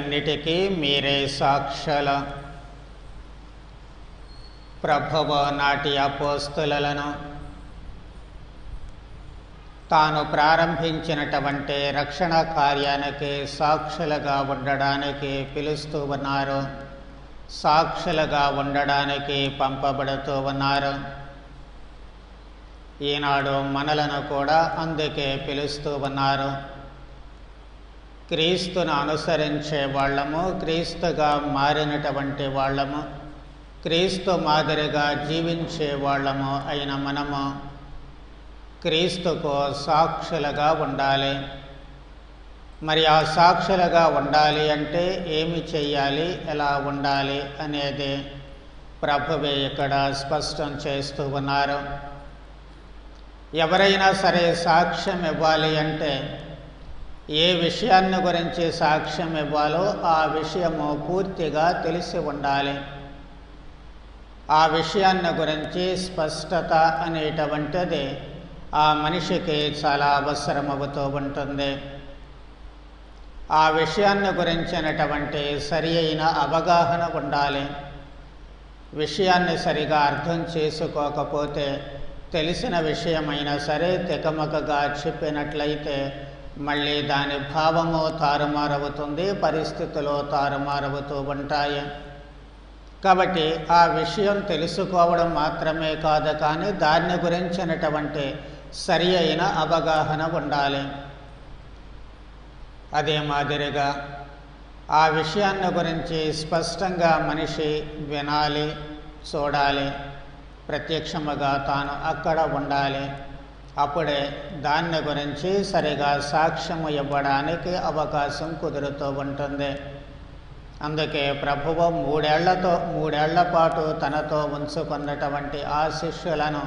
వీటన్నిటికీ మీరే సాక్షుల. ప్రభువు నాటి అపోస్తలులను తాను ప్రారంభించినటువంటి రక్షణ కార్యానికి సాక్షులుగా ఉండడానికి పిలుస్తూ ఉన్నారు, సాక్షులుగా ఉండడానికి పంపబడుతూ ఉన్నారు. ఈనాడు మనలను కూడా అందుకే పిలుస్తూ ఉన్నారు. క్రీస్తును అనుసరించే వాళ్ళము, క్రీస్తుగా మారినటువంటి వాళ్ళము, క్రీస్తు మాదిరిగా జీవించే వాళ్ళము అయిన మనము క్రీస్తుకు సాక్షులుగా ఉండాలి. మరి ఆ సాక్షులుగా ఉండాలి అంటే ఏమి చెయ్యాలి, ఎలా ఉండాలి అనేది ప్రభువే ఇక్కడ స్పష్టం చేస్తూ ఉన్నారు. ఎవరైనా సరే సాక్ష్యం ఇవ్వాలి అంటే ఏ విషయాన్ని గురించి సాక్ష్యం ఇవ్వాలో ఆ విషయము పూర్తిగా తెలిసి ఉండాలి. ఆ విషయాన్ని గురించి స్పష్టత అనేటువంటిది ఆ మనిషికి చాలా అవసరమవుతూ ఉంటుంది. ఆ విషయాన్ని గురించినటువంటి సరి అయిన అవగాహన ఉండాలి. విషయాన్ని సరిగా అర్థం చేసుకోకపోతే తెలిసిన విషయమైనా సరే తికమకగా చెప్పినట్లయితే మళ్ళీ దాని భావము తారుమారవుతుంది, పరిస్థితులు తారుమారవుతూ ఉంటాయి. కాబట్టి ఆ విషయం తెలుసుకోవడం మాత్రమే కాదు, కానీ దాని గురించినటువంటి సరి అయిన అవగాహన ఉండాలి. అదే మాదిరిగా ఆ విషయాన్ని గురించి స్పష్టంగా మనిషి వినాలి, చూడాలి, ప్రత్యక్షముగా తాను అక్కడ ఉండాలి. అప్పుడే దాన్ని గురించి సరిగా సాక్ష్యము ఇవ్వడానికి అవకాశం కుదురుతూ ఉంటుంది. అందుకే ప్రభువు మూడేళ్ల పాటు తనతో ఉంచుకున్నటువంటి ఆ శిష్యులను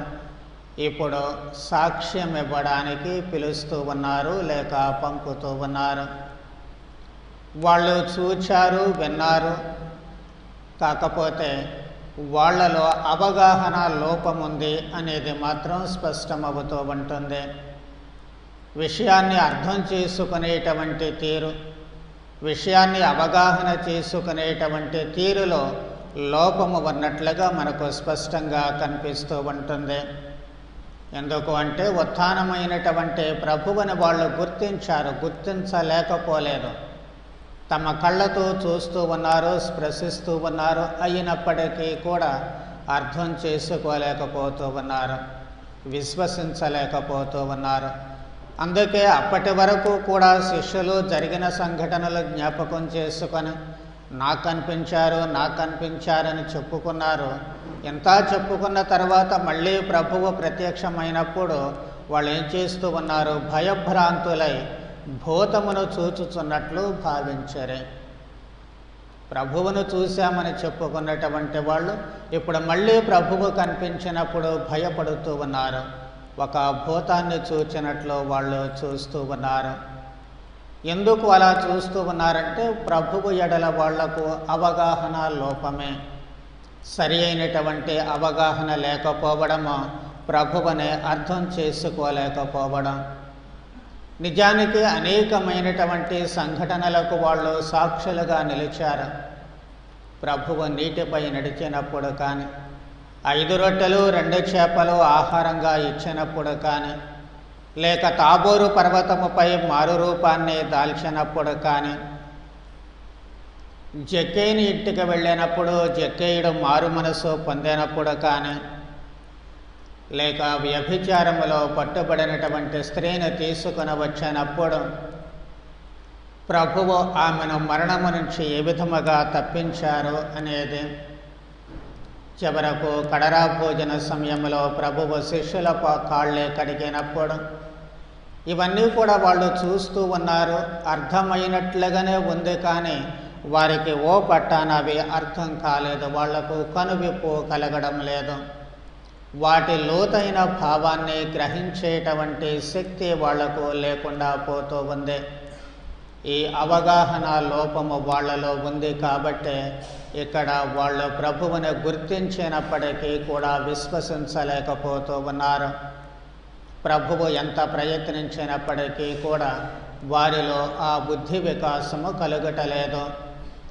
ఇప్పుడు సాక్ష్యం ఇవ్వడానికి పిలుస్తూ ఉన్నారు, లేక పంపుతూ ఉన్నారు. వాళ్ళు చూచారు, విన్నారు, కాకపోతే వాళ్ళలో అవగాహన లోపముంది అనేది మాత్రం స్పష్టమవుతూ ఉంటుంది. విషయాన్ని అర్థం చేసుకునేటువంటి తీరు, విషయాన్ని అవగాహన చేసుకునేటువంటి తీరులో లోపము ఉన్నట్లుగా మనకు స్పష్టంగా కనిపిస్తూ ఉంటుంది. ఎందుకు అంటే ఉత్థానమైనటువంటి ప్రభువుని వాళ్ళు గుర్తించలేకపోలేదు. తమ కళ్ళతో చూస్తూ ఉన్నారు, స్పృశిస్తూ ఉన్నారు, అయినప్పటికీ కూడా అర్థం చేసుకోలేకపోతూ ఉన్నారు, విశ్వసించలేకపోతూ ఉన్నారు. అందుకే అప్పటి వరకు కూడా శిష్యులు జరిగిన సంఘటనలు జ్ఞాపకం చేసుకొని నాకు కనిపించారని చెప్పుకున్నారు. ఎంత చెప్పుకున్న తర్వాత మళ్ళీ ప్రభువు ప్రత్యక్షమైనప్పుడు వాళ్ళు ఏం చేస్తూ ఉన్నారు? భయభ్రాంతులై భూతమును చూచుచున్నట్లు భావించరే. ప్రభువును చూశామని చెప్పుకున్నటువంటి వాళ్ళు ఇప్పుడు మళ్ళీ ప్రభువు కనిపించినప్పుడు భయపడుతూ ఉన్నారు. ఒక భూతాన్ని చూచినట్లు వాళ్ళు చూస్తూ ఉన్నారు. ఎందుకు అలా చూస్తూ ఉన్నారంటే ప్రభువు ఎడల వాళ్లకు అవగాహన లోపమే. సరి అయినటువంటి అవగాహన లేకపోవడము, ప్రభువుని అర్థం చేసుకోలేకపోవడం. నిజానికి అనేకమైనటువంటి సంఘటనలకు వాళ్ళు సాక్షులుగా నిలిచారు. ప్రభువు నీటిపై నడిచినప్పుడు కానీ, 5 రొట్టెలు 2 చేపలు ఆహారంగా ఇచ్చినప్పుడు కానీ, లేక తాబోరు పర్వతముపై మారు రూపాన్ని దాల్చినప్పుడు కానీ, జక్కేయుని ఇంటికి వెళ్ళినప్పుడు జక్కేయుడు మారు మనసు పొందినప్పుడు కానీ, లేక వ్యభిచారములో పట్టుబడినటువంటి స్త్రీని తీసుకుని వచ్చినప్పుడు ప్రభువు ఆమెను మరణము నుంచి ఏ విధముగా తప్పించారు అనేది, చివరకు కడరా భోజన సమయంలో ప్రభువు శిష్యుల కాళ్ళే కడిగినప్పుడు, ఇవన్నీ కూడా వాళ్ళు చూస్తూ ఉన్నారు. అర్థమైనట్లుగానే ఉంది, కానీ వారికి ఓ పట్టాన అవి అర్థం కాలేదు. వాళ్లకు కనువిప్పు కలగడం లేదు. వాటి లోతైన భావాన్ని గ్రహించేటువంటి శక్తి వాళ్లకు లేకుండా పోతూ ఉంది. ఈ అవగాహన లోపము వాళ్ళలో ఉంది కాబట్టి ఇక్కడ వాళ్ళు ప్రభువుని గుర్తించినప్పటికీ కూడా విశ్వసించలేకపోతూ ఉన్నారు. ప్రభువు ఎంత ప్రయత్నించినప్పటికీ కూడా వారిలో ఆ బుద్ధి వికాసము కలుగటలేదు.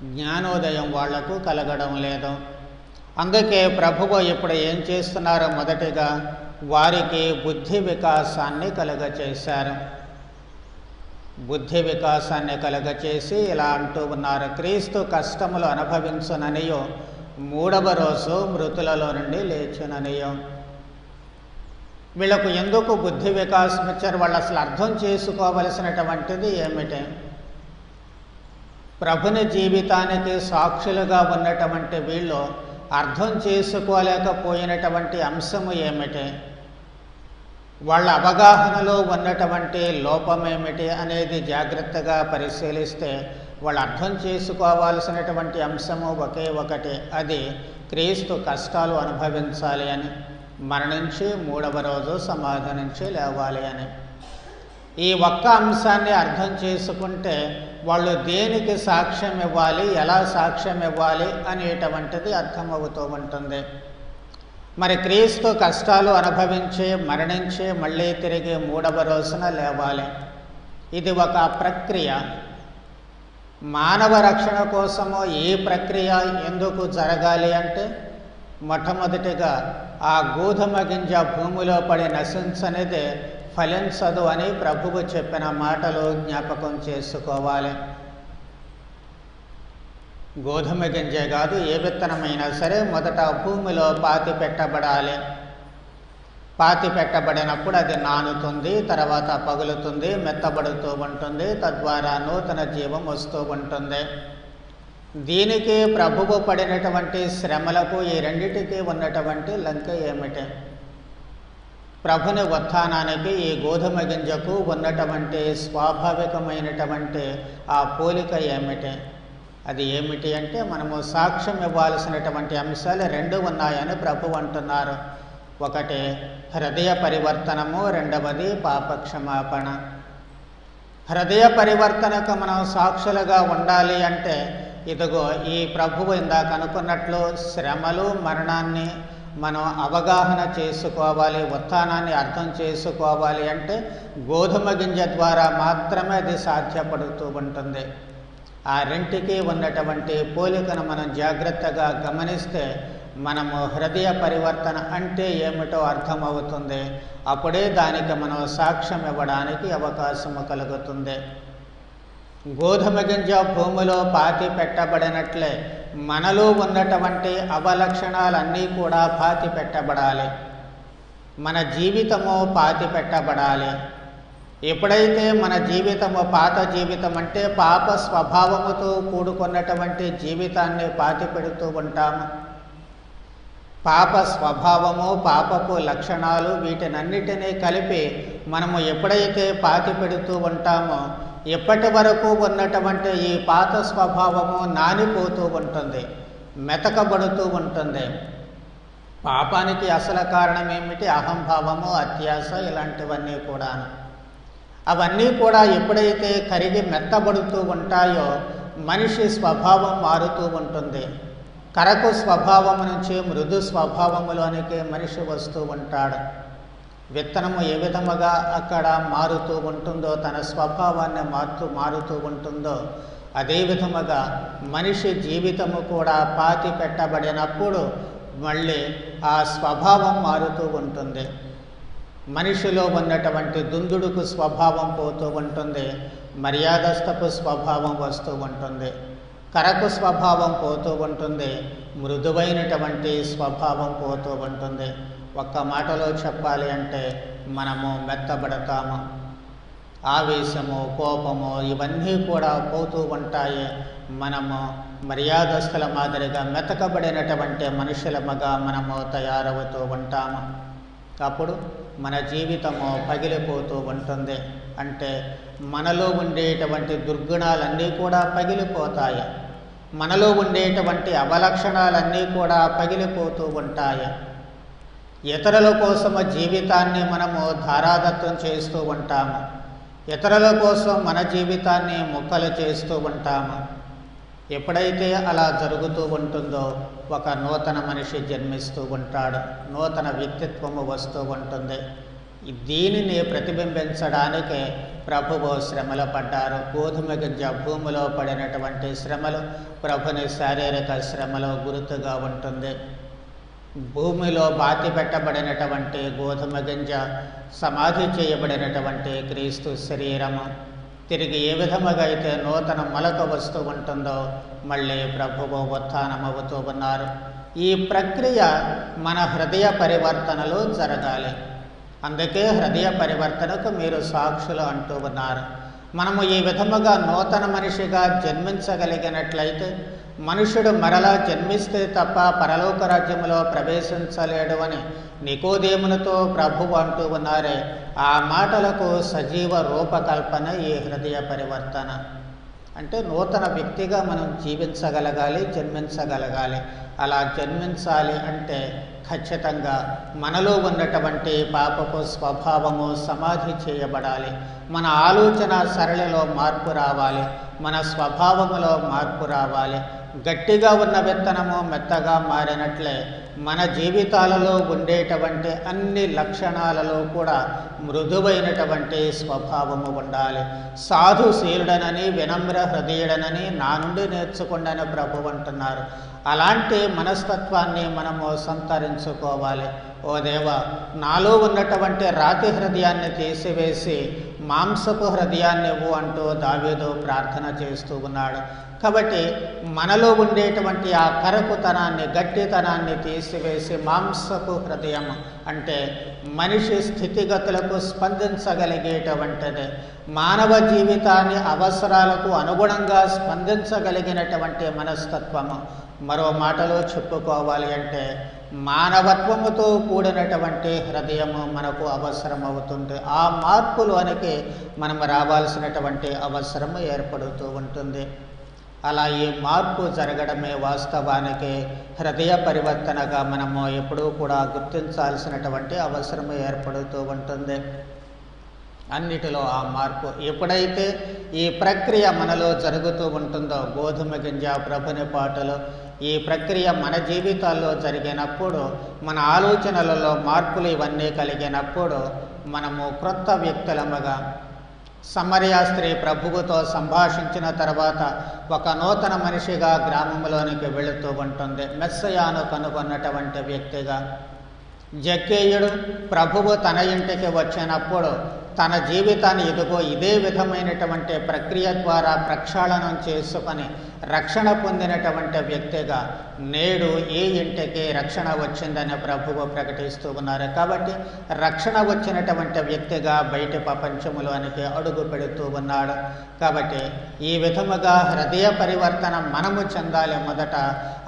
జ్ఞానోదయం వాళ్లకు కలగడం లేదు. అందుకే ప్రభువు ఇప్పుడు ఏం చేస్తున్నారో మొదటిగా వారికి బుద్ధి వికాసాన్ని కలుగచేశారు. బుద్ధి వికాసాన్ని కలుగచేసి ఇలా అంటూ ఉన్నారు, క్రీస్తు కష్టములు అనుభవించుననియో మూడవ రోజు మృతులలో నుండి లేచుననియో. వీళ్ళకు ఎందుకు బుద్ధి వికాసం ఇచ్చారు? వాళ్ళు అసలు అర్థం చేసుకోవలసినటువంటిది ఏమిటి? ప్రభుని జీవితానికి సాక్షులుగా ఉన్నటువంటి వీళ్ళు అర్థం చేసుకోలేకపోయినటువంటి అంశము ఏమిటి? వాళ్ళ అవగాహనలో ఉన్నటువంటి లోపమేమిటి అనేది జాగ్రత్తగా పరిశీలిస్తే వాళ్ళు అర్థం చేసుకోవాల్సినటువంటి అంశము ఒకే ఒకటి, అది క్రీస్తు కష్టాలు అనుభవించాలి అని, మరణించి మూడవ రోజు సమాధి నుంచి లేవాలి అని. ఈ ఒక్క అంశాన్ని అర్థం చేసుకుంటే వాళ్ళు దేనికి సాక్ష్యం ఇవ్వాలి, ఎలా సాక్ష్యం ఇవ్వాలి అనేటువంటిది అర్థమవుతూ ఉంటుంది. మరి క్రీస్తు కష్టాలు అనుభవించి మరణించి మళ్ళీ తిరిగి మూడవ రోజున లేవాలి. ఇది ఒక ప్రక్రియ. మానవ రక్షణ కోసము ఈ ప్రక్రియ ఎందుకు జరగాలి అంటే, మొట్టమొదటిగా ఆ గోధుమ గింజ భూమిలో పడి నశించనిదే ఫలించదు అని ప్రభువు చెప్పిన మాటలు జ్ఞాపకం చేసుకోవాలి. గోధుమ గింజే కాదు, ఏ విత్తనమైనా సరే మొదట భూమిలో పాతి పెట్టబడాలి. పాతి పెట్టబడినప్పుడు అది నానుతుంది, తర్వాత పగులుతుంది, మెత్తబడుతూ ఉంటుంది, తద్వారా నూతన జీవం వస్తూ ఉంటుంది. దీనికి ప్రభువు పడినటువంటి శ్రమలకు ఈ రెండిటికి ఉన్నటువంటి లంక ఏమిటి? ప్రభుని ఉత్థానానికి ఈ గోధుమ గింజకు ఉన్నటువంటి స్వాభావికమైనటువంటి ఆ పోలిక ఏమిటి? అది ఏమిటి అంటే, మనము సాక్ష్యం ఇవ్వాల్సినటువంటి అంశాలు రెండు ఉన్నాయని ప్రభువు అంటున్నారు. ఒకటి హృదయ పరివర్తనము, రెండవది పాపక్షమాపణ. హృదయ పరివర్తనకు మనం సాక్షులుగా ఉండాలి అంటే, ఇదిగో ఈ ప్రభువు ఇందాక అనుకున్నట్లు శ్రమలు మరణాన్ని మనం అవగాహన చేసుకోవాలి, ఉత్థానాన్ని అర్థం చేసుకోవాలి అంటే గోధుమ గింజ ద్వారా మాత్రమే అది సాధ్యపడుతూ ఉంటుంది. ఆ రెంటికి ఉన్నటువంటి పోలికను మనం జాగ్రత్తగా గమనిస్తే మనము హృదయ పరివర్తన అంటే ఏమిటో అర్థమవుతుంది. అప్పుడే దానికి మనం సాక్ష్యం ఇవ్వడానికి అవకాశము కలుగుతుంది. గోధుమ గింజ భూమిలో పాతి పెట్టబడినట్లే మనలో ఉన్నటువంటి అవలక్షణాలన్నీ కూడా పాతి పెట్టబడాలి. మన జీవితము పాతి పెట్టబడాలి. ఎప్పుడైతే మన జీవితము పాత జీవితం అంటే పాప స్వభావముతో కూడుకున్నటువంటి జీవితాన్ని పాతి పెడుతూ ఉంటాము. పాప స్వభావము, పాపపు లక్షణాలు వీటినన్నిటినీ కలిపి మనము ఎప్పుడైతే పాతి పెడుతూ ఉంటామో ఎప్పటి వరకు ఉన్నటువంటి ఈ పాత స్వభావము నానిపోతూ ఉంటుంది, మెతకబడుతూ ఉంటుంది. పాపానికి అసలు కారణం ఏమిటి? అహంభావము, అత్యాస, ఇలాంటివన్నీ కూడా. అవన్నీ కూడా ఎప్పుడైతే కరిగి మెత్తబడుతూ ఉంటాయో మనిషి స్వభావం మారుతూ ఉంటుంది. కరకు స్వభావం నుంచి మృదు స్వభావములోనికి మనిషి వస్తూ ఉంటాడు. విత్తనము ఏ విధముగా అక్కడ మారుతూ ఉంటుందో, తన స్వభావాన్ని మారుతూ ఉంటుందో, అదే విధముగా మనిషి జీవితము కూడా పాతి పెట్టబడినప్పుడు మళ్ళీ ఆ స్వభావం మారుతూ ఉంటుంది. మనిషిలో ఉన్నటువంటి దుందుడుకు స్వభావం పోతూ ఉంటుంది, మర్యాదస్థపు స్వభావం వస్తూ ఉంటుంది, కరకు స్వభావం పోతూ ఉంటుంది, మృదువైనటువంటి స్వభావం పోతూ ఉంటుంది. ఒక్క మాటలో చెప్పాలి అంటే మనము మెత్తబడతాము. ఆవేశము, కోపము ఇవన్నీ కూడా పోతూ ఉంటాయి. మనము మర్యాదస్తుల మాదిరిగా మెతకబడినటువంటి మనుషులముగా మనము తయారవుతూ ఉంటాము. అప్పుడు మన జీవితము పగిలిపోతూ ఉంటుంది. అంటే మనలో ఉండేటువంటి దుర్గుణాలన్నీ కూడా పగిలిపోతాయి. మనలో ఉండేటువంటి అవలక్షణాలన్నీ కూడా పగిలిపోతూ ఉంటాయి. ఇతరుల కోసము జీవితాన్ని మనము ధారాదత్తం చేస్తూ ఉంటాము. ఇతరుల కోసం మన జీవితాన్ని ముక్కలు చేస్తూ ఉంటాము. ఎప్పుడైతే అలా జరుగుతూ ఉంటుందో ఒక నూతన మనిషి జన్మిస్తూ ఉంటాడు, నూతన వ్యక్తిత్వము వస్తూ ఉంటుంది. దీనిని ప్రతిబింబించడానికి ప్రభువు శ్రమలు పడ్డారు. గోధుమ గింజ భూమిలో పడినటువంటి శ్రమలు ప్రభుని శారీరక శ్రమలో గుర్తుగా ఉంటుంది. భూమిలో బాతి పెట్టబడినటువంటి గోధుమ గింజ సమాధి చేయబడినటువంటి క్రీస్తు శరీరము తిరిగి ఏ విధముగా అయితే నూతన మొలక వస్తూ ఉంటుందో మళ్ళీ ప్రభువు ఉత్థానమవుతూ ఉన్నారు. ఈ ప్రక్రియ మన హృదయ పరివర్తనలో జరగాలి. అందుకే హృదయ పరివర్తనకు మీరు సాక్షులు అంటూ ఉన్నారు. మనము ఈ విధముగా నూతన మనిషిగా జన్మించగలిగినట్లయితే మనుషుడు మరలా జన్మిస్తే తప్ప పరలోక రాజ్యములో ప్రవేశించలేడు అని నికోదేమునితో ప్రభువు అంటూ ఉన్నారే, ఆ మాటలకు సజీవ రూపకల్పన ఈ హృదయ పరివర్తన. అంటే నూతన వ్యక్తిగా మనం జీవించగలగాలి, జన్మించగలగాలి. అలా జన్మించాలి అంటే ఖచ్చితంగా మనలో ఉన్నటువంటి పాపపు స్వభావము సమాధి చేయబడాలి. మన ఆలోచన సరళిలో మార్పు రావాలి, మన స్వభావములో మార్పు రావాలి. గట్టిగా ఉన్న విత్తనము మెత్తగా మారినట్లే మన జీవితాలలో ఉండేటువంటి అన్ని లక్షణాలలో కూడా మృదువైనటువంటి స్వభావము ఉండాలి. సాధుశీలుడనని వినమ్ర హృదయుడనని నా నుండి నేర్చుకుండని ప్రభువు అంటున్నారు. అలాంటి మనస్తత్వాన్ని మనము సంతరించుకోవాలి. ఓ దేవా, నాలో ఉన్నటువంటి రాతి హృదయాన్ని తీసివేసి మాంసపు హృదయాన్ని ఇవ్వు అంటూ దావీదు ప్రార్థన చేస్తూ ఉన్నాడు. కాబట్టి మనలో ఉండేటువంటి ఆ కరకుతనాన్ని, గట్టితనాన్ని తీసివేసి మాంసపు హృదయం అంటే మనిషి స్థితిగతులకు స్పందించగలిగేటువంటిది, మానవ జీవితాన్ని అవసరాలకు అనుగుణంగా స్పందించగలిగినటువంటి మనస్తత్వము. మరో మాటలో చెప్పుకోవాలి అంటే మానవత్వముతో కూడినటువంటి హృదయము మనకు అవసరమవుతుంది. ఆ మార్పులోనికి మనం రావాల్సినటువంటి అవసరము ఏర్పడుతూ ఉంటుంది. అలా ఈ మార్పు జరగడమే వాస్తవానికి హృదయ పరివర్తనగా మనము ఎప్పుడూ కూడా గుర్తించాల్సినటువంటి అవసరం ఏర్పడుతూ ఉంటుంది. అన్నిటిలో ఆ మార్పు ఎప్పుడైతే ఈ ప్రక్రియ మనలో జరుగుతూ ఉంటుందో, గోధుమ గింజ ప్రభుని పాటలు, ఈ ప్రక్రియ మన జీవితాల్లో జరిగినప్పుడు, మన ఆలోచనలలో మార్పులు ఇవన్నీ కలిగినప్పుడు మనము క్రొత్త వ్యక్తులముగా, సమరయ స్త్రీ ప్రభువుతో సంభాషించిన తర్వాత ఒక నూతన మనిషిగా గ్రామంలోనికి వెళుతూ ఉంటుంది. మెస్సయాను కనుగొన్నటువంటి వ్యక్తిగా. జక్కేయుడు ప్రభువు తన ఇంటికి వచ్చినప్పుడు తన జీవితాన్ని ఇదిగో ఇదే విధమైనటువంటి ప్రక్రియ ద్వారా ప్రక్షాళనం చేసుకొని రక్షణ పొందినటువంటి వ్యక్తిగా నేడు ఈ ఇంటికి రక్షణ వచ్చిందని ప్రభువు ప్రకటిస్తూ ఉన్నారు. కాబట్టి రక్షణ వచ్చినటువంటి వ్యక్తిగా బయటి ప్రపంచంలోనికి అడుగు పెడుతూ ఉన్నాడు. కాబట్టి ఈ విధముగా హృదయ పరివర్తన మనము చెందాలి. మొదట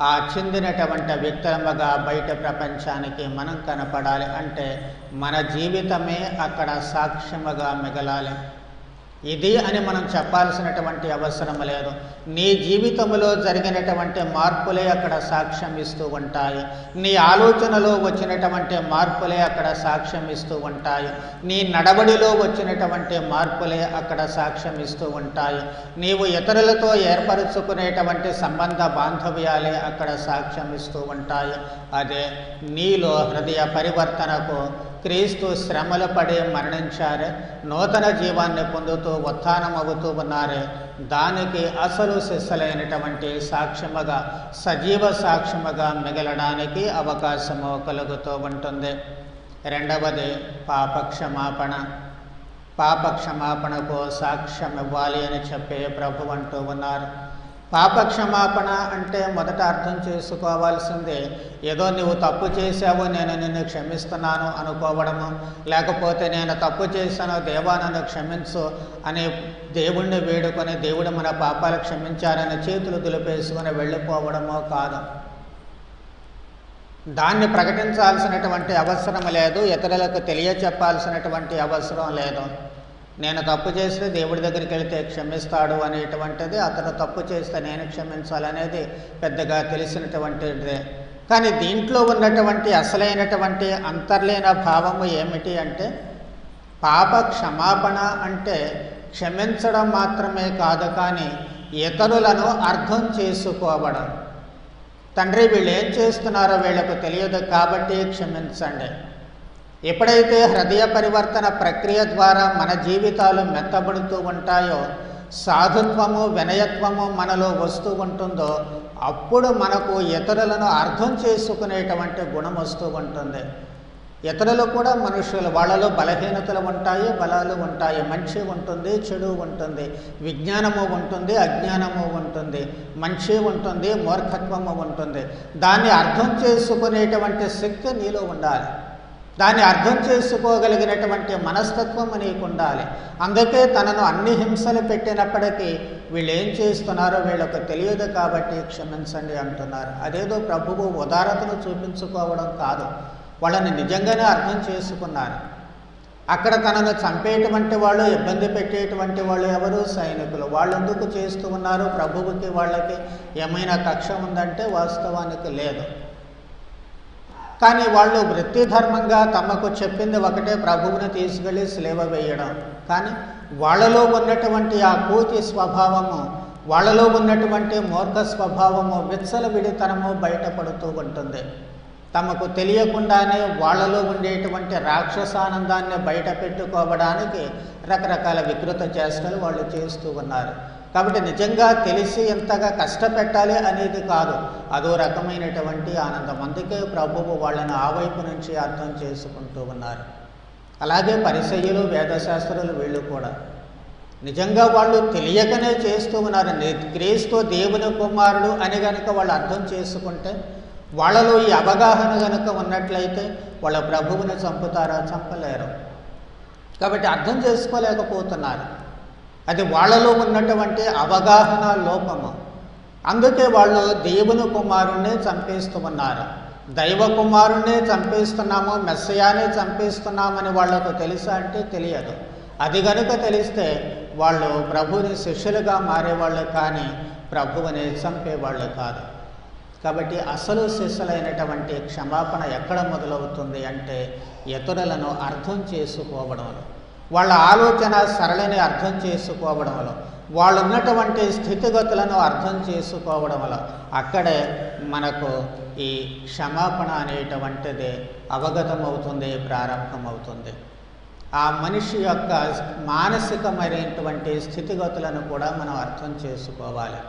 ఆ చెందినటువంటి వ్యక్తులముగా బయట ప్రపంచానికి మనం కనపడాలి. అంటే మన జీవితమే అక్కడ సాక్ష్యముగా మిగలాలి. ఇది అని మనం చెప్పాల్సినటువంటి అవసరం లేదు. నీ జీవితంలో జరిగినటువంటి మార్పులే అక్కడ సాక్ష్యం ఇస్తూ ఉంటాయి. నీ ఆలోచనలో వచ్చినటువంటి మార్పులే అక్కడ సాక్ష్యం ఇస్తూ ఉంటాయి. నీ నడవడిలో వచ్చినటువంటి మార్పులే అక్కడ సాక్ష్యం ఇస్తూ ఉంటాయి. నీవు ఇతరులతో ఏర్పరచుకునేటువంటి సంబంధ బాంధవ్యాలే అక్కడ సాక్ష్యం ఇస్తూ ఉంటాయి. అదే నీలో హృదయ పరివర్తనకు క్రీస్తు శ్రమలు పడి మరణించారే, నూతన జీవాన్ని పొందుతూ ఉత్థానమవుతూ ఉన్నారే, దానికి అసలు శిస్సులైనటువంటి సాక్ష్యముగా, సజీవ సాక్ష్యముగా మిగలడానికి అవకాశము కలుగుతూ ఉంటుంది. రెండవది పాపక్షమాపణ. పాపక్షమాపణకు సాక్ష్యం ఇవ్వాలి అని చెప్పి ప్రభు అంటూ ఉన్నారు. పాపక్షమాపణ అంటే మొదట అర్థం చేసుకోవాల్సిందే ఏదో నువ్వు తప్పు చేశావు నేను నిన్ను క్షమిస్తున్నాను అనుకోవడము, లేకపోతే నేను తప్పు చేశాను దేవా నన్ను క్షమించు అని దేవుణ్ణి వేడుకొని దేవుడు మన పాపాలు క్షమించారని చేతులు దులిపేసుకొని వెళ్ళిపోవడమో కాదు. దాన్ని ప్రకటించాల్సినటువంటి అవసరం లేదు, ఇతరులకు తెలియచెప్పాల్సినటువంటి అవసరం లేదు. నేను తప్పు చేస్తే దేవుడి దగ్గరికి వెళితే క్షమిస్తాడు అనేటువంటిది, అతను తప్పు చేస్తే నేను క్షమించాలనేది పెద్దగా తెలిసినటువంటిదే. కానీ దీంట్లో ఉన్నటువంటి అసలైనటువంటి అంతర్లీన భావము ఏమిటి అంటే, పాప క్షమాపణ అంటే క్షమించడం మాత్రమే కాదు, కానీ ఇతరులను అర్థం చేసుకోవడం. తండ్రి వీళ్ళు ఏం చేస్తున్నారో వీళ్ళకు తెలియదు కాబట్టి క్షమించండి. ఎప్పుడైతే హృదయ పరివర్తన ప్రక్రియ ద్వారా మన జీవితాలు మెత్తబడుతూ ఉంటాయో, సాధుత్వము వినయత్వము మనలో వస్తూ ఉంటుందో, అప్పుడు మనకు ఇతరులను అర్థం చేసుకునేటువంటి గుణం వస్తూ ఉంటుంది. ఇతరులు కూడా మనుషులు, వాళ్ళలో బలహీనతలు ఉంటాయి, బలాలు ఉంటాయి, మంచి ఉంటుంది, చెడు ఉంటుంది, విజ్ఞానము ఉంటుంది, అజ్ఞానము ఉంటుంది, మంచి ఉంటుంది, మూర్ఖత్వము ఉంటుంది. దాన్ని అర్థం చేసుకునేటువంటి శక్తి నీలో ఉండాలి. దాన్ని అర్థం చేసుకోగలిగినటువంటి మనస్తత్వం నీకు ఉండాలి. అందుకే తనను అన్ని హింసలు పెట్టినప్పటికీ వీళ్ళు ఏం చేస్తున్నారో వీళ్ళకు తెలియదు కాబట్టి క్షమించండి అంటున్నారు. అదేదో ప్రభువు ఉదారతను చూపించుకోవడం కాదు, వాళ్ళని నిజంగానే అర్థం చేసుకున్నారు. అక్కడ తనను చంపేటువంటి వాళ్ళు, ఇబ్బంది పెట్టేటువంటి వాళ్ళు ఎవరు? సైనికులు. వాళ్ళు ఎందుకు చేస్తూ ఉన్నారు? ప్రభువుకి వాళ్ళకి ఏమైనా కక్ష ఉందంటే వాస్తవానికి లేదు. కానీ వాళ్ళు వృత్తి ధర్మంగా తమకు చెప్పింది ఒకటే, ప్రభువుని తీసుకెళ్ళి సిలువ వేయడం. కానీ వాళ్ళలో ఉన్నటువంటి ఆ కోతి స్వభావము, వాళ్ళలో ఉన్నటువంటి మూర్ఖ స్వభావము, విచ్చలవిడితనము బయటపడుతూ ఉంటుంది. తమకు తెలియకుండానే వాళ్ళలో ఉండేటువంటి రాక్షసానందాన్ని బయట పెట్టుకోవడానికి రకరకాల వికృత చేష్టలు వాళ్ళు చేస్తూ ఉన్నారు. కాబట్టి నిజంగా తెలిసి ఎంతగా కష్టపెట్టాలి అనేది కాదు, అదో రకమైనటువంటి ఆనందం. అందుకే ప్రభువు వాళ్ళని ఆ వైపు నుంచి అర్థం చేసుకుంటూ ఉన్నారు. అలాగే పరిసయ్యులు, వేదశాస్త్రులు వీళ్ళు కూడా నిజంగా వాళ్ళు తెలియకనే చేస్తూ ఉన్నారు. క్రీస్తు దేవుని కుమారుడు అని గనుక వాళ్ళు అర్థం చేసుకుంటే, వాళ్ళలో ఈ అవగాహన కనుక ఉన్నట్లయితే వాళ్ళ ప్రభువుని చంపుతారా? చంపలేరు. కాబట్టి అర్థం చేసుకోలేకపోతున్నారు. అది వాళ్ళలో ఉన్నటువంటి అవగాహన లోపము. అందుకే వాళ్ళు దేవుని కుమారుణ్ణి చంపేస్తూ ఉన్నారు. దైవ కుమారుణ్ణి చంపేస్తున్నాము, మెస్సయానే చంపేస్తున్నామని వాళ్లకు తెలుసా అంటే తెలియదు. అది కనుక తెలిస్తే వాళ్ళు ప్రభువుని శిష్యులుగా మారేవాళ్ళు కానీ ప్రభువుని చంపేవాళ్ళు కాదు. కాబట్టి అసలు శిష్యులైనటువంటి క్షమాపణ ఎక్కడ మొదలవుతుంది అంటే ఇతరులను అర్థం చేసుకోవడంలో, వాళ్ళ ఆలోచన సరళిని అర్థం చేసుకోవడంలో, వాళ్ళు ఉన్నటువంటి స్థితిగతులను అర్థం చేసుకోవడంలో, అక్కడే మనకు ఈ క్షమాపణ అనేటువంటిది అవగతమవుతుంది, ప్రారంభమవుతుంది. ఆ మనిషి యొక్క మానసికమైనటువంటి స్థితిగతులను కూడా మనం అర్థం చేసుకోవాలి.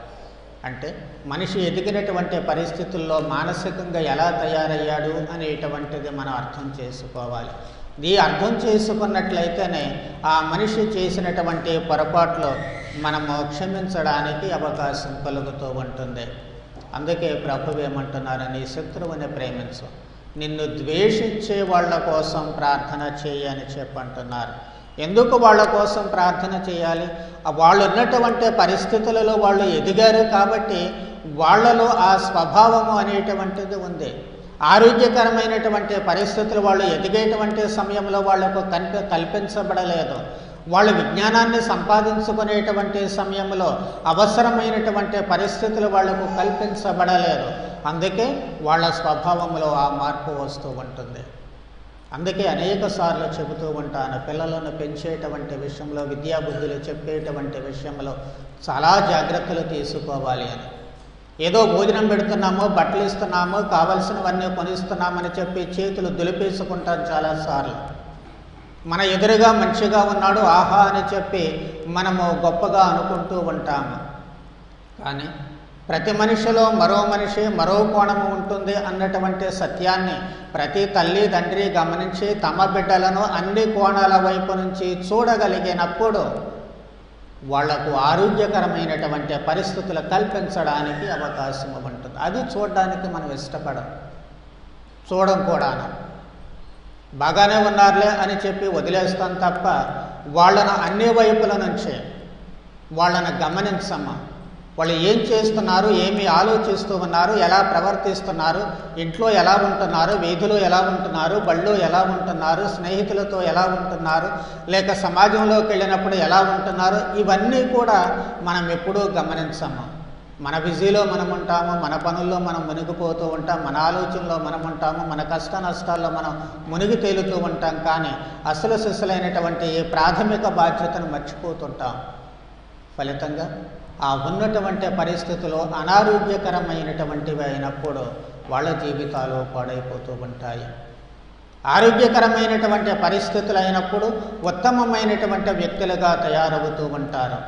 అంటే మనిషి ఎదిగినటువంటి పరిస్థితుల్లో మానసికంగా ఎలా తయారయ్యాడు అనేటువంటిది మనం అర్థం చేసుకోవాలి. ఈ అర్థం చేసుకున్నట్లయితేనే ఆ మనిషి చేసినటువంటి పొరపాట్లు మనము క్షమించడానికి అవకాశం కలుగుతూ ఉంటుంది. అందుకే ప్రభువు ఏమంటున్నారు? నీ శత్రువుని ప్రేమించు, నిన్ను ద్వేషించే వాళ్ళ కోసం ప్రార్థన చేయి అని చెప్పంటున్నారు. ఎందుకు వాళ్ళ కోసం ప్రార్థన చేయాలి? వాళ్ళు ఉన్నటువంటి పరిస్థితులలో వాళ్ళు ఎదిగారు కాబట్టి వాళ్ళలో ఆ స్వభావము అనేటువంటిది ఉంది. ఆరోగ్యకరమైనటువంటి పరిస్థితులు వాళ్ళు ఎదిగేటువంటి సమయంలో వాళ్లకు కల్పించబడలేదు. వాళ్ళు విజ్ఞానాన్ని సంపాదించుకునేటువంటి సమయంలో అవసరమైనటువంటి పరిస్థితులు వాళ్లకు కల్పించబడలేదు. అందుకే వాళ్ళ స్వభావంలో ఆ మార్పు వస్తూ ఉంటుంది. అందుకే అనేక సార్లు చెబుతూ ఉంటాను, పిల్లలను పెంచేటువంటి విషయంలో, విద్యాబుద్ధులు చెప్పేటువంటి విషయంలో చాలా జాగ్రత్తలు తీసుకోవాలి అని. ఏదో భోజనం పెడుతున్నామో, బట్టలు ఇస్తున్నామో, కావలసినవన్నీ కొనిస్తున్నామని చెప్పి చేతులు దులిపేసుకుంటాం చాలాసార్లు. మన ఎదురుగా మంచిగా ఉన్నాడు, ఆహా అని చెప్పి మనము గొప్పగా అనుకుంటూ ఉంటాము. కానీ ప్రతి మనిషిలో మరో మనిషి, మరో కోణము ఉంటుంది అన్నటువంటి సత్యాన్ని ప్రతి తల్లి తండ్రి గమనించి తమ బిడ్డలను అన్ని కోణాల వైపు నుంచి చూడగలిగినప్పుడు వాళ్లకు ఆరోగ్యకరమైనటువంటి పరిస్థితులు కల్పించడానికి అవకాశం ఉంటుంది. అది చూడడానికి మనం చూడం కూడాను. బాగానే ఉన్నారులే అని చెప్పి వదిలేస్తాం తప్ప వాళ్ళను అన్ని వైపుల నుంచి వాళ్ళను గమనించమ్మా. వాళ్ళు ఏం చేస్తున్నారు, ఏమి ఆలోచిస్తూ ఉన్నారు, ఎలా ప్రవర్తిస్తున్నారు, ఇంట్లో ఎలా ఉంటున్నారు, వీధిలో ఎలా ఉంటున్నారు, బళ్ళో ఎలా ఉంటున్నారు, స్నేహితులతో ఎలా ఉంటున్నారు, లేక సమాజంలోకి వెళ్ళినప్పుడు ఎలా ఉంటున్నారు, ఇవన్నీ కూడా మనం ఎప్పుడూ గమనించము. మన బిజీలో మనం ఉంటాము, మన పనుల్లో మనం మునిగిపోతూ ఉంటాం, మన ఆలోచనలో మనం ఉంటాము, మన కష్ట నష్టాల్లో మనం మునిగి తేలుతూ ఉంటాం. కానీ అసలు సిసలైనటువంటి ప్రాథమిక బాధ్యతను మర్చిపోతుంటాం. ఫలితంగా ఆ ఉన్నటువంటి పరిస్థితుల్లో అనారోగ్యకరమైనటువంటివి అయినప్పుడు వాళ్ళ జీవితాలు పాడైపోతూ ఉంటాయి. ఆరోగ్యకరమైనటువంటి పరిస్థితులు అయినప్పుడు ఉత్తమమైనటువంటి వ్యక్తులుగా తయారవుతూ ఉంటారు.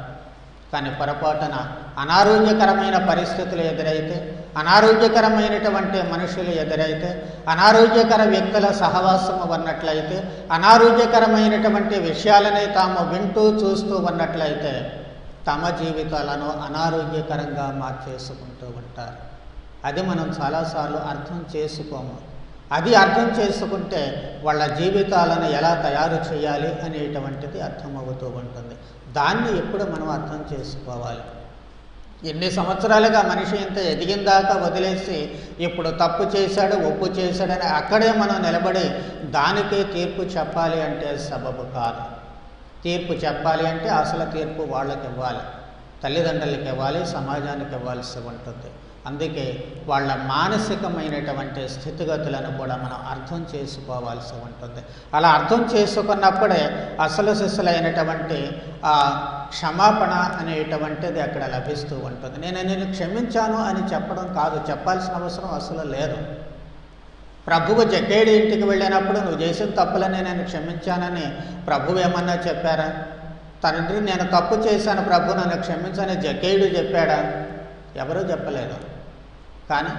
కానీ పొరపాటున అనారోగ్యకరమైన పరిస్థితులు ఎదురైతే, అనారోగ్యకరమైనటువంటి మనుషులు ఎదురైతే, అనారోగ్యకర వ్యక్తుల సహవాసము ఉన్నట్లయితే, అనారోగ్యకరమైనటువంటి విషయాలని తాము వింటూ చూస్తూ ఉన్నట్లయితే తమ జీవితాలను అనారోగ్యకరంగా మార్చేసుకుంటూ ఉంటారు. అది మనం చాలాసార్లు అర్థం చేసుకోము. అది అర్థం చేసుకుంటే వాళ్ళ జీవితాలను ఎలా తయారు చేయాలి అనేటువంటిది అర్థమవుతూ ఉంటుంది. దాన్ని ఎప్పుడు మనం అర్థం చేసుకోవాలి. ఎన్ని సంవత్సరాలుగా మనిషి ఇంత ఎదిగిన దాకా వదిలేసి ఇప్పుడు తప్పు చేశాడు, ఒప్పు చేశాడని అక్కడే మనం నిలబడి దానికే తీర్పు చెప్పాలి అంటే సబబు కాదు. తీర్పు చెప్పాలి అంటే అసలు తీర్పు వాళ్ళకి ఇవ్వాలి, తల్లిదండ్రులకి ఇవ్వాలి, సమాజానికి ఇవ్వాల్సి ఉంటుంది. అందుకే వాళ్ళ మానసికమైనటువంటి స్థితిగతులను కూడా మనం అర్థం చేసుకోవాల్సి ఉంటుంది. అలా అర్థం చేసుకున్నప్పుడే అసలు సిసలైనటువంటి క్షమాపణ అనేటువంటిది అక్కడ లభిస్తూ ఉంటుంది. నేను క్షమించాను అని చెప్పడం కాదు, చెప్పాల్సిన అవసరం అసలు లేదు. ప్రభువు జక్కేడి ఇంటికి వెళ్ళినప్పుడు నువ్వు చేసిన తప్పులని నేను క్షమించానని ప్రభువు ఏమన్నా చెప్పారా? తండ్రి నేను తప్పు చేశాను ప్రభు నన్ను క్షమించని జక్కేయుడు చెప్పాడా? ఎవరూ చెప్పలేదు. కానీ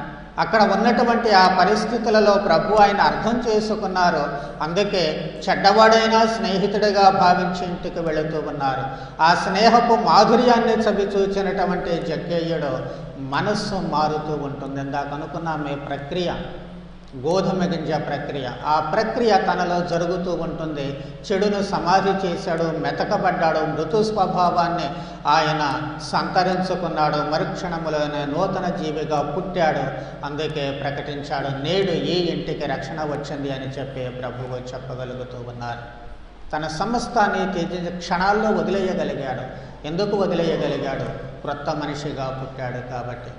అక్కడ ఉన్నటువంటి ఆ పరిస్థితులలో ప్రభు ఆయన అర్థం చేసుకున్నారు. అందుకే చెడ్డవాడైనా స్నేహితుడిగా భావించి ఇంటికి వెళుతూ ఉన్నారు. ఆ స్నేహపు మాధుర్యాన్ని చవి చూచినటువంటి జక్కేయుడు మనస్సు మారుతూ ఉంటుంది. ఇందాక అనుకున్నామే ప్రక్రియ, గోధుమ గింజ ప్రక్రియ. ఆ ప్రక్రియ తనలో జరుగుతూ ఉంటుంది. చెడును సమాధి చేశాడు, మెతకబడ్డాడు, మృతు స్వభావాన్ని ఆయన సంతరించుకున్నాడు. మరుక్షణములోనే నూతన జీవిగా పుట్టాడు. అందుకే ప్రకటించాడు, నేడు ఈ ఇంటికి రక్షణ వచ్చింది అని చెప్పి ప్రభువు చెప్పగలుగుతూ ఉన్నారు. తన సమస్తాన్ని త్యజించి క్షణాల్లో వదిలేయగలిగాడు. ఎందుకు వదిలేయగలిగాడు? క్రొత్త మనిషిగా పుట్టాడు కాబట్టి.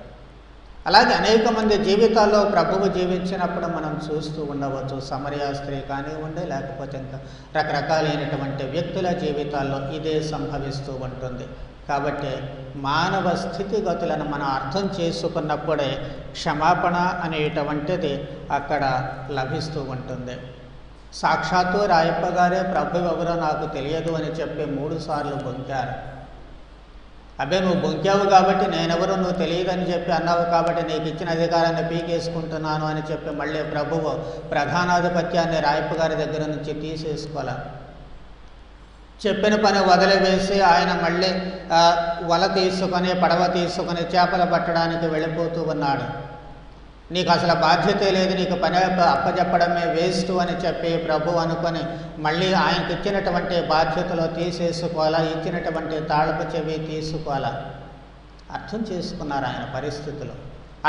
అలాగే అనేక మంది జీవితాల్లో ప్రభువు జీవించినప్పుడు మనం చూస్తూ ఉండవచ్చు. సమరయ స్త్రీ కానివ్వండి, లేకపోతే ఇంకా రకరకాలైనటువంటి వ్యక్తుల జీవితాల్లో ఇదే సంభవిస్తూ ఉంటుంది. కాబట్టి మానవ స్థితిగతులను మనం అర్థం చేసుకున్నప్పుడే క్షమాపణ అనేటువంటిది అక్కడ లభిస్తూ ఉంటుంది. సాక్షాత్తు రాయప్ప గారే ప్రభు ఎవరో నాకు తెలియదు అని చెప్పి 3 సార్లు బొంకారు. అబ్బే నువ్వు బొంకావు కాబట్టి నేనెవరో నువ్వు తెలియదని చెప్పి అన్నావు కాబట్టి నీకు ఇచ్చిన అధికారాన్ని పీకేసుకుంటున్నాను అని చెప్పి మళ్ళీ ప్రభువు ప్రధానాధిపత్యాన్ని రాయప్ప గారి దగ్గర నుంచి తీసేసుకోవాలి. చెప్పిన పని వదిలివేసి ఆయన మళ్ళీ వల తీసుకొని పడవ తీసుకొని చేపలు పట్టడానికి వెళ్ళిపోతూ ఉన్నాడు. నీకు అసలు బాధ్యతే లేదు, నీకు పని అప్పచెప్పడమే వేస్ట్ అని చెప్పి ప్రభు అనుకొని మళ్ళీ ఆయనకి ఇచ్చినటువంటి బాధ్యతలో తీసేసుకోవాలా, ఇచ్చినటువంటి తాళపు చెవి తీసుకోవాలా. అర్థం చేసుకున్నారు ఆయన పరిస్థితులు,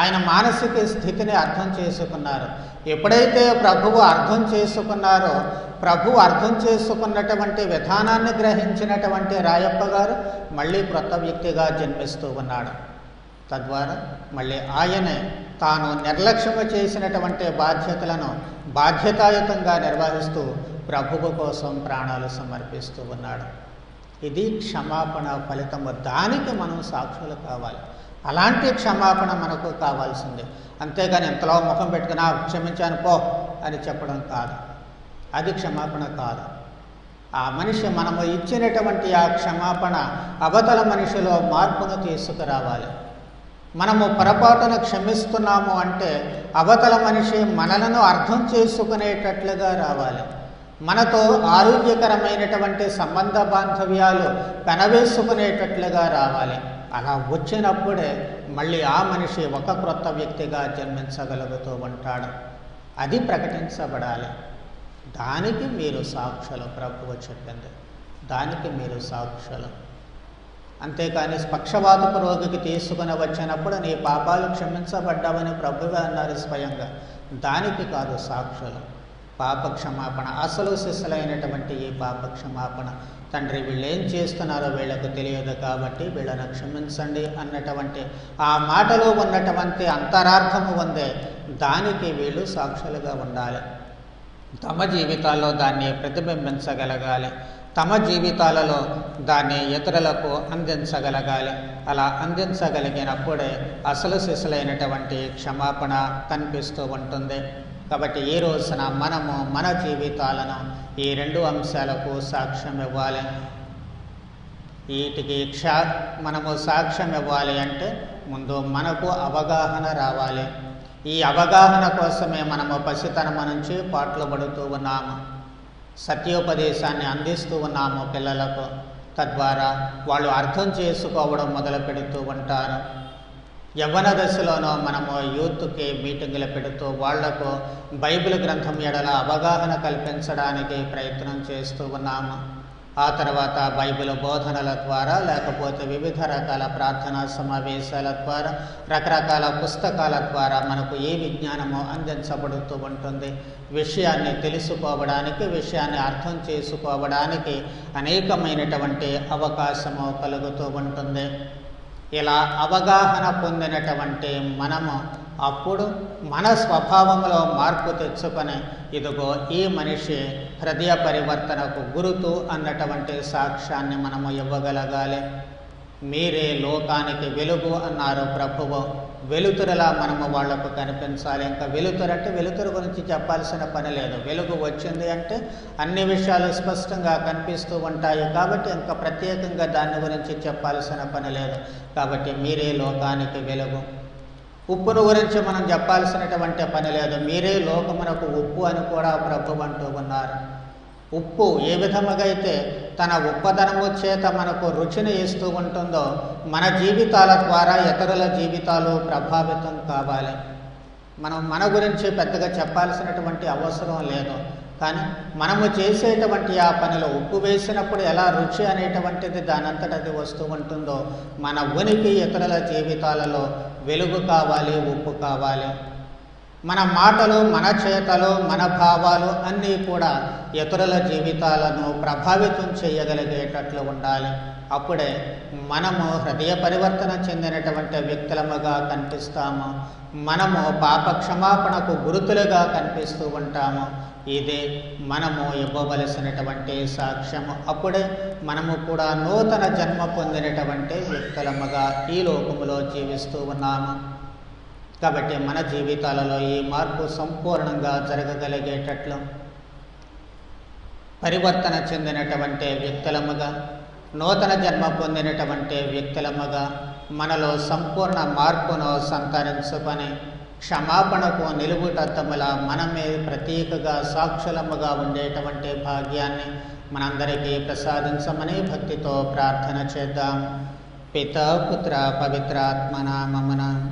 ఆయన మానసిక స్థితిని అర్థం చేసుకున్నారు. ఎప్పుడైతే ప్రభువు అర్థం చేసుకున్నారో, ప్రభు అర్థం చేసుకున్నటువంటి విధానాన్ని గ్రహించినటువంటి రాయప్ప గారు మళ్ళీ క్రొత్త వ్యక్తిగా జన్మిస్తూ ఉన్నాడు. తద్వారా మళ్ళీ ఆయనే తాను నిర్లక్ష్యము చేసినటువంటి బాధ్యతలను బాధ్యతాయుతంగా నిర్వహిస్తూ ప్రభువు కోసం ప్రాణాలు సమర్పిస్తూ ఉన్నాడు. ఇది క్షమాపణ ఫలితము. దానికి మనం సాక్షులు కావాలి. అలాంటి క్షమాపణ మనకు కావాల్సింది. అంతేగాని ఎంతలో ముఖం పెట్టుకుని క్షమించాను పో అని చెప్పడం కాదు. అది క్షమాపణ కాదు. ఆ మనిషి మనము ఇచ్చినటువంటి ఆ క్షమాపణ అవతల మనిషిలో మార్పును తీసుకురావాలి. మనము పొరపాటున క్షమిస్తున్నాము అంటే అవతల మనిషి మనలను అర్థం చేసుకునేటట్లుగా రావాలి. మనతో ఆరోగ్యకరమైనటువంటి సంబంధ బాంధవ్యాలు పెనవేసుకునేటట్లుగా రావాలి. అలా వచ్చినప్పుడే మళ్ళీ ఆ మనిషి ఒక క్రొత్త వ్యక్తిగా జన్మించగలుగుతూ ఉంటాడు. అది ప్రకటించబడాలి. దానికి మీరు సాక్షులు. ప్రభువు చెప్పింది దానికి మీరు సాక్షులు. అంతేకాని పక్షవాతపు రోగికి తీసుకుని వచ్చినప్పుడు నీ పాపాలు క్షమించబడ్డావని ప్రభువే అన్నారు స్వయంగా. దానికి కాదు సాక్షులు. పాప క్షమాపణ, అసలు సిసలైనటువంటి ఈ పాప క్షమాపణ. తండ్రి వీళ్ళు ఏం చేస్తున్నారో వీళ్ళకు తెలియదు కాబట్టి వీళ్ళను క్షమించండి అన్నటువంటి ఆ మాటలో ఉన్నటువంటి అంతరార్థము ఉందే, దానికి వీళ్ళు సాక్షులుగా ఉండాలి. తమ జీవితాల్లో దాన్ని ప్రతిబింబించగలగాలి. తమ జీవితాలలో దాన్ని ఇతరులకు అందించగలగాలి. అలా అందించగలిగినప్పుడే అసలు సిసలైనటువంటి క్షమాపణ కనిపిస్తూ ఉంటుంది. కాబట్టి ఈ రోజున మనము మన జీవితాలను ఈ రెండు అంశాలకు సాక్ష్యం ఇవ్వాలి. వీటికి మనము సాక్ష్యం ఇవ్వాలి అంటే ముందు మనకు అవగాహన రావాలి. ఈ అవగాహన కోసమే మనము పసితనము నుంచి పాటలు పడుతూ ఉన్నాము, సత్యోపదేశాన్ని అందిస్తూ ఉన్నాము పిల్లలకు. తద్వారా వాళ్ళు అర్థం చేసుకోవడం మొదలు పెడుతూ ఉంటారు. యవ్వన దశలోనూ మనము యూత్కి మీటింగులు పెడుతూ వాళ్లకు బైబిల్ గ్రంథం ఎడల అవగాహన కల్పించడానికి ప్రయత్నం చేస్తూ ఉన్నాము. ఆ తర్వాత బైబిల్ బోధనల ద్వారా, లేకపోతే వివిధ రకాల ప్రార్థనా సమావేశాల ద్వారా, రకరకాల పుస్తకాల ద్వారా మనకు ఏ విజ్ఞానము అందించబడుతూ ఉంటుంది. విషయాన్ని తెలుసుకోవడానికి, విషయాన్ని అర్థం చేసుకోవడానికి అనేకమైనటువంటి అవకాశము కలుగుతూ ఉంటుంది. ఇలా అవగాహన పొందినటువంటి మనము అప్పుడు మన స్వభావంలో మార్పు తెచ్చుకొని ఇదిగో ఈ మనిషి హృదయ పరివర్తనకు గురుతు అన్నటువంటి సాక్ష్యాన్ని మనము ఇవ్వగలగాలి. మీరే లోకానికి వెలుగు అన్నారు ప్రభువు. వెలుతురులా మనము వాళ్లకు కనిపించాలి. ఇంకా వెలుతురంటే వెలుతురు గురించి చెప్పాల్సిన పని లేదు. వెలుగు వచ్చింది అంటే అన్ని విషయాలు స్పష్టంగా కనిపిస్తూ ఉంటాయి. కాబట్టి ఇంకా ప్రత్యేకంగా దాని గురించి చెప్పాల్సిన పని లేదు. కాబట్టి మీరే లోకానికి వెలుగు. ఉప్పును గురించి మనం చెప్పాల్సినటువంటి పని లేదు. మీరే లోకమునకు ఉప్పు అని కూడా ప్రభువు అంటూ ఉన్నారు. ఉప్పు ఏ విధముగా అయితే తన ఉప్పదనము చేత మనకు రుచిని ఇస్తూ ఉంటుందో మన జీవితాల ద్వారా ఇతరుల జీవితాలు ప్రభావితం కావాలి. మనం మన గురించి పెద్దగా చెప్పాల్సినటువంటి అవసరం లేదు. కానీ మనము చేసేటువంటి ఆ పనిలో ఉప్పు వేసినప్పుడు ఎలా రుచి అనేటువంటిది దానంతటది వస్తూ ఉంటుందో మన ఉనికి ఇతరుల జీవితాలలో వెలుగు కావాలి, ఉప్పు కావాలి. మన మాటలు, మన చేతలు, మన భావాలు అన్నీ కూడా ఇతరుల జీవితాలను ప్రభావితం చేయగలిగేటట్లు ఉండాలి. అప్పుడే మనము హృదయ పరివర్తన చెందినటువంటి వ్యక్తులముగా కనిపిస్తాము. మనము పాప క్షమాపణకు గురుతులుగా కనిపిస్తూ ఉంటాము. ఇదే మనము ఇవ్వవలసినటువంటి సాక్ష్యము. అప్పుడే మనము కూడా నూతన జన్మ పొందినటువంటి వ్యక్తులముగా ఈ లోకములో జీవిస్తూ ఉన్నాము. కాబట్టి మన జీవితాలలో ఈ మార్పు సంపూర్ణంగా జరగగలిగేటట్లు పరివర్తన చెందినటువంటి వ్యక్తులముగా, నూతన జన్మ పొందినటువంటి వ్యక్తులముగా మనలో సంపూర్ణ మార్పును సంతరించుకొని క్షమాపణకు నిలువుటద్దముల మనమే ప్రతీకగా సాక్షులముగా ఉండేటువంటి భాగ్యాన్ని మనందరికీ ప్రసాదించమని భక్తితో ప్రార్థన చేద్దాం. పితా పుత్ర పవిత్రాత్మ నామమున.